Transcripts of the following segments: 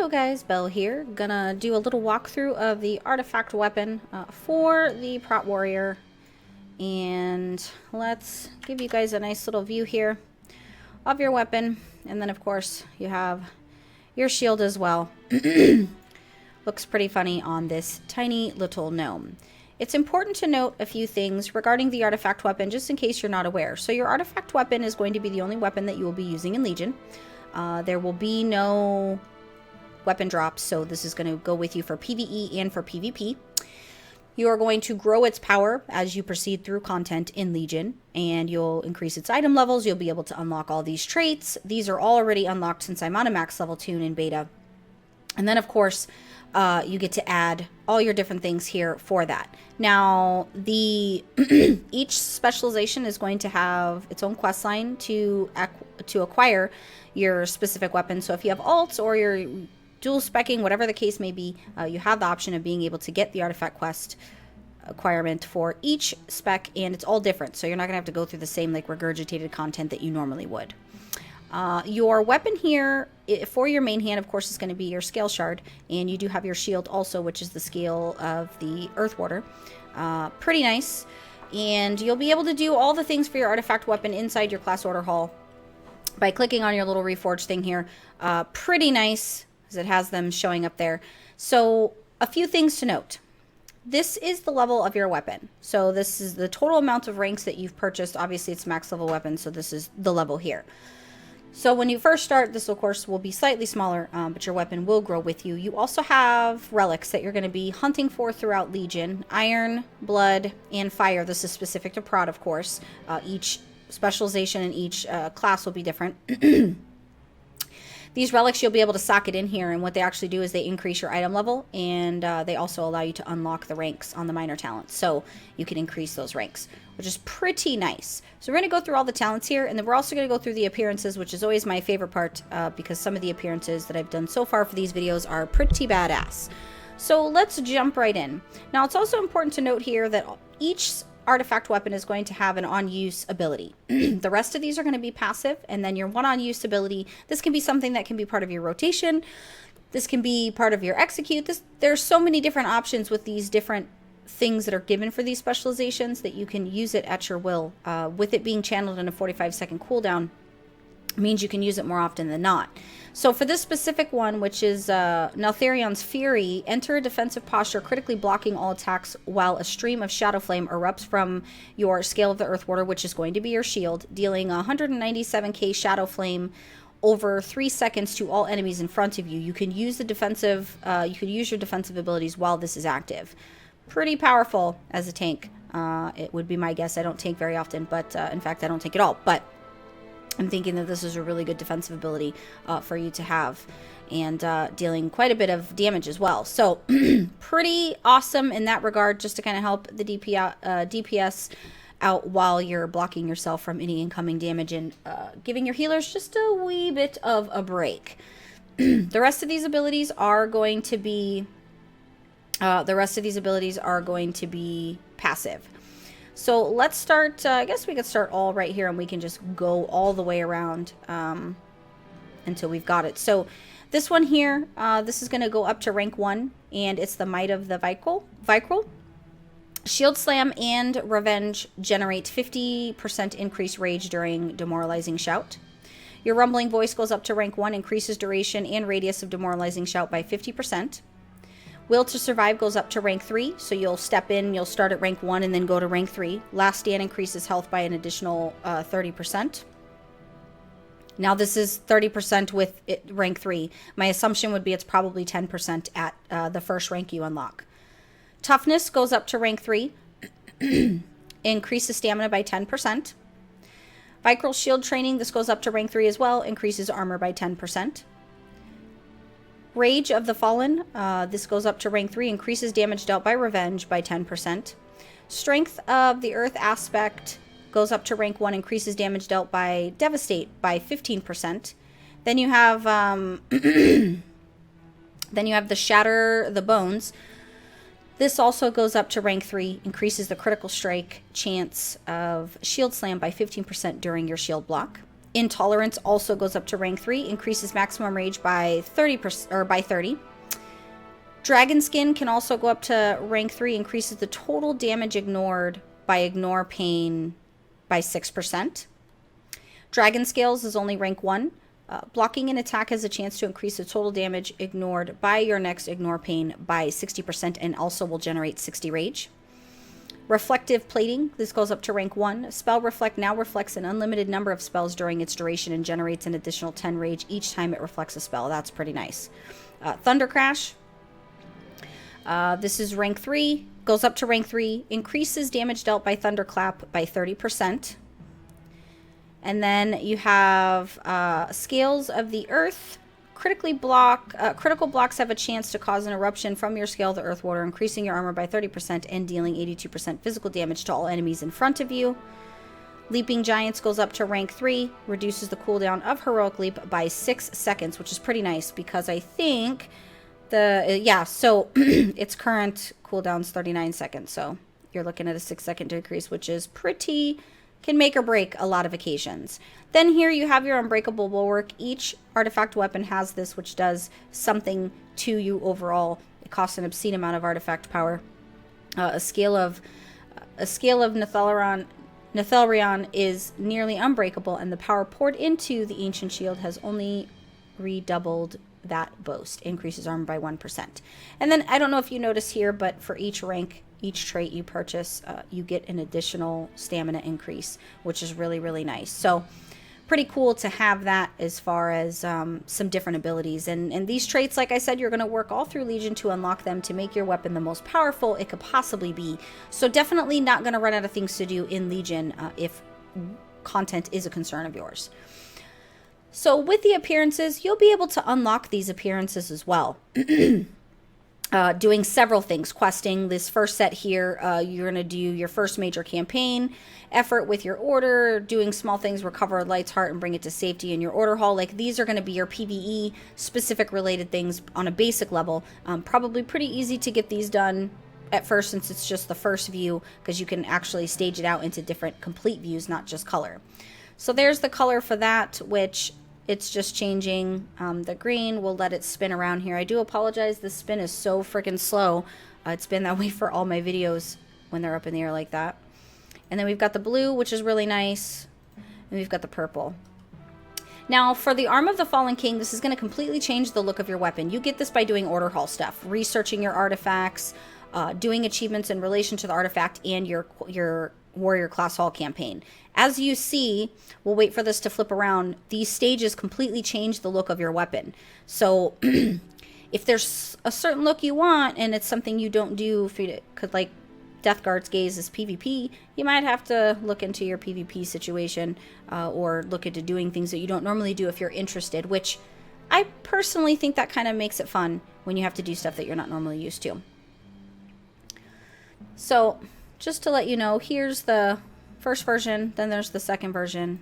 Hello guys, Belle here. Gonna do a little walkthrough of the artifact weapon for the Prot Warrior. And let's give you guys a nice little view here of your weapon. And then of course you have your shield as well. Looks pretty funny on this tiny little gnome. It's important to note a few things regarding the artifact weapon just in case you're not aware. So your artifact weapon is going to be the only weapon that you will be using in Legion. There will be no weapon drops, so this is going to go with you for PvE and for PvP. You are going to grow its power as you proceed through content in Legion, and you'll increase its item levels. You'll be able to unlock all these traits. These are already unlocked since I'm on a max level tune in beta. And then, of course, you get to add all your different things here for that. Now, the each specialization is going to have its own quest line to acquire your specific weapon. So if you have alts or you're dual specking, whatever the case may be, you have the option of being able to get the artifact quest acquirement for each spec, and it's all different. So you're not going to have to go through the same like regurgitated content that you normally would. Your weapon here for your main hand, of course, is going to be your Scaleshard, and you do have your shield also, which is the scale of the Earth Warder. Pretty nice, and you'll be able to do all the things for your artifact weapon inside your class order hall by clicking on your little reforge thing here. Pretty nice, because it has them showing up there. So a few things to note. This is the level of your weapon. So this is the total amount of ranks that you've purchased. Obviously, it's max level weapon, so this is the level here. So when you first start, this of course will be slightly smaller, but your weapon will grow with you. You also have relics that you're going to be hunting for throughout Legion. Iron, blood, and fire. This is specific to Prot, of course. Each specialization in each class will be different. These relics you'll be able to socket in here, and what they actually do is they increase your item level, and they also allow you to unlock the ranks on the minor talents. So you can increase those ranks, which is pretty nice. So we're going to go through all the talents here, and then we're also going to go through the appearances, which is always my favorite part, because some of the appearances that I've done so far for these videos are pretty badass. So let's jump right in. Now it's also important to note here that each artifact weapon is going to have an on-use ability. The rest of these are going to be passive, and then your one on-use ability, this can be something that can be part of your rotation. This can be part of your execute. There's so many different options with these different things that are given for these specializations that you can use it at your will. With it being channeled in a 45-second cooldown, means you can use it more often than not. So for this specific one, which is Neltharion's Fury, enter a defensive posture, critically blocking all attacks while a stream of shadow flame erupts from your Scale of the Earth Warder, which is going to be your shield, dealing 197k shadow flame over 3 seconds to all enemies in front of you. You can use the defensive, you can use your defensive abilities while this is active. Pretty powerful as a tank. It would be my guess. I don't tank very often, but in fact, I don't tank at all. But I'm thinking that this is a really good defensive ability for you to have, and dealing quite a bit of damage as well. So pretty awesome in that regard, just to kind of help the DPS out while you're blocking yourself from any incoming damage and giving your healers just a wee bit of a break. The rest of these abilities are going to be passive. So let's start, I guess we could start all right here, and we can just go all the way around until we've got it. So this one here, this is going to go up to rank 1, and it's the Might of the Vicryl. Shield Slam and Revenge generate 50% increased rage during Demoralizing Shout. Your Rumbling Voice goes up to rank 1, increases duration and radius of Demoralizing Shout by 50%. Will to Survive goes up to rank 3, so you'll step in, you'll start at rank 1 and then go to rank 3. Last Stand increases health by an additional 30%. Now this is 30% with rank 3. My assumption would be it's probably 10% at the first rank you unlock. Toughness goes up to rank 3, increases stamina by 10%. Vicryl Shield Training, this goes up to rank 3 as well, increases armor by 10%. Rage of the Fallen, this goes up to rank 3, increases damage dealt by Revenge by 10%. Strength of the Earth Aspect goes up to rank 1, increases damage dealt by Devastate by 15%. Then you have the Shatter the Bones. This also goes up to rank 3, increases the critical strike chance of Shield Slam by 15% during your shield block. Intolerance also goes up to rank 3, increases maximum rage by 30%, or by 30. Dragon Skin can also go up to rank 3, increases the total damage ignored by ignore pain by 6%. Dragon Scales is only rank 1. Blocking an attack has a chance to increase the total damage ignored by your next ignore pain by 60% and also will generate 60 rage. Reflective Plating, this goes up to rank 1. Spell Reflect now reflects an unlimited number of spells during its duration and generates an additional 10 rage each time it reflects a spell. That's pretty nice. Thunder Crash, this is rank 3, goes up to rank 3, increases damage dealt by Thunderclap by 30%. And then you have Scales of the Earth. Critical blocks have a chance to cause an eruption from your Scale of the Earth Water, increasing your armor by 30% and dealing 82% physical damage to all enemies in front of you. Leaping Giants goes up to rank 3, reduces the cooldown of Heroic Leap by 6 seconds, which is pretty nice because I think so its current cooldown's 39 seconds, so you're looking at a 6-second decrease, which is can make or break a lot of occasions. Then here you have your Unbreakable Bulwark. Each artifact weapon has this, which does something to you overall. It costs an obscene amount of artifact power. A scale of Nethalrion is nearly unbreakable, and the power poured into the Ancient Shield has only redoubled that boast. Increases armor by 1%. And then I don't know if you notice here, but for each rank, each trait you purchase, you get an additional stamina increase, which is really, really nice. So pretty cool to have that as far as some different abilities. And these traits, like I said, you're going to work all through Legion to unlock them to make your weapon the most powerful it could possibly be. So definitely not going to run out of things to do in Legion if content is a concern of yours. So with the appearances, you'll be able to unlock these appearances as well. Doing several things. Questing this first set here, you're going to do your first major campaign effort with your order, doing small things, recover Light's Heart and bring it to safety in your order hall. Like, these are going to be your PvE specific related things on a basic level. Probably pretty easy to get these done at first since it's just the first view, because you can actually stage it out into different complete views, not just color. So there's the color for that, which it's just changing the green. We'll let it spin around here. I do apologize. This spin is so freaking slow. It's been that way for all my videos when they're up in the air like that. And then we've got the blue, which is really nice. And we've got the purple. Now, for the Arm of the Fallen King, this is going to completely change the look of your weapon. You get this by doing order hall stuff, researching your artifacts, doing achievements in relation to the artifact and your warrior class hall campaign. As you see, we'll wait for this to flip around. These stages completely change the look of your weapon. So if there's a certain look you want and it's something you don't do, if you could, like Death Guard's Gaze is PvP, you might have to look into your PvP situation or look into doing things that you don't normally do if you're interested, which I personally think that kind of makes it fun when you have to do stuff that you're not normally used to. So just to let you know, here's the first version, then there's the second version,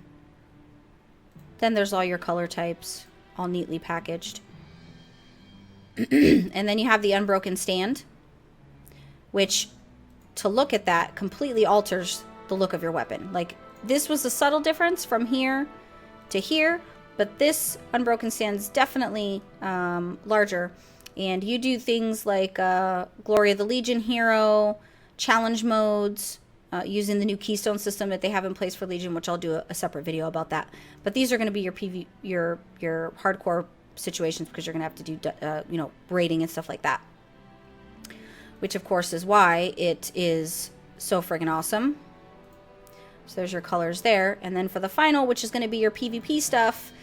then there's all your color types, all neatly packaged. And then you have the Unbroken Stand, which, to look at that, completely alters the look of your weapon. Like, this was a subtle difference from here to here, but this Unbroken Stand is definitely larger. And you do things like Glory of the Legion hero, challenge modes, using the new keystone system that they have in place for Legion, which I'll do a separate video about that. But these are going to be your hardcore situations, because you're going to have to do raiding and stuff like that. Which of course is why it is so friggin' awesome. So there's your colors there, and then for the final, which is going to be your PvP stuff.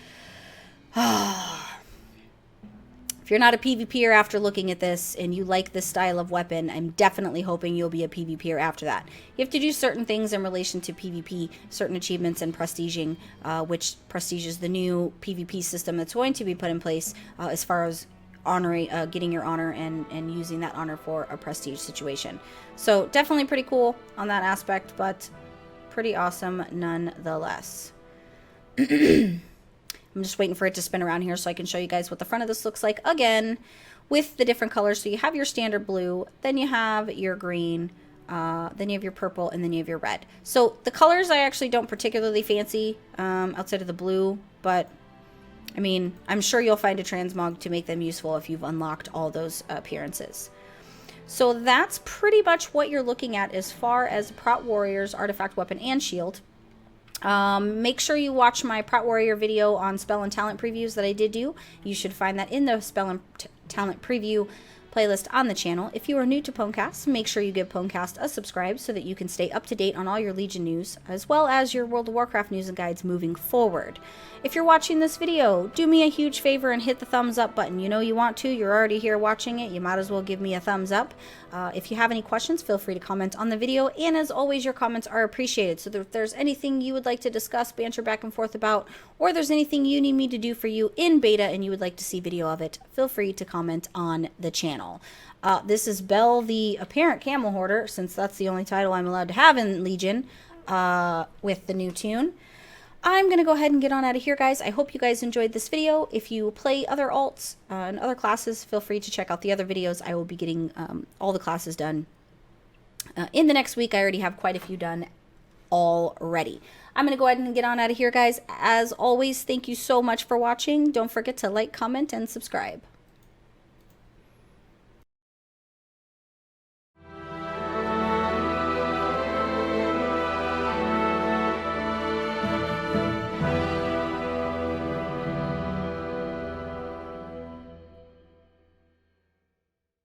If you're not a PvPer after looking at this and you like this style of weapon, I'm definitely hoping you'll be a PvPer after that. You have to do certain things in relation to PvP, certain achievements and prestiging, which prestige is the new PvP system that's going to be put in place as far as honoring, getting your honor and using that honor for a prestige situation. So definitely pretty cool on that aspect, but pretty awesome nonetheless. I'm just waiting for it to spin around here so I can show you guys what the front of this looks like again with the different colors. So you have your standard blue, then you have your green, then you have your purple, and then you have your red. So the colors I actually don't particularly fancy outside of the blue, but I mean, I'm sure you'll find a transmog to make them useful if you've unlocked all those appearances. So that's pretty much what you're looking at as far as Prot Warrior's artifact, weapon, and shield. Make sure you watch my Prot Warrior video on spell and talent previews that I did do. You should find that in the spell and talent preview playlist on the channel. If you are new to PWNCAST, make sure you give PWNCAST a subscribe so that you can stay up to date on all your Legion news, as well as your World of Warcraft news and guides moving forward. If you're watching this video, do me a huge favor and hit the thumbs up button. You know you want to. You're already here watching it. You might as well give me a thumbs up. If you have any questions, feel free to comment on the video. And as always, your comments are appreciated. So if there's anything you would like to discuss, banter back and forth about, or there's anything you need me to do for you in beta and you would like to see video of it, feel free to comment on the channel. This is Bell, the apparent camel hoarder, since that's the only title I'm allowed to have in Legion with the new tune. I'm going to go ahead and get on out of here, guys. I hope you guys enjoyed this video. If you play other alts and other classes, feel free to check out the other videos. I will be getting all the classes done in the next week. I already have quite a few done already. I'm going to go ahead and get on out of here, guys. As always, thank you so much for watching. Don't forget to like, comment, and subscribe.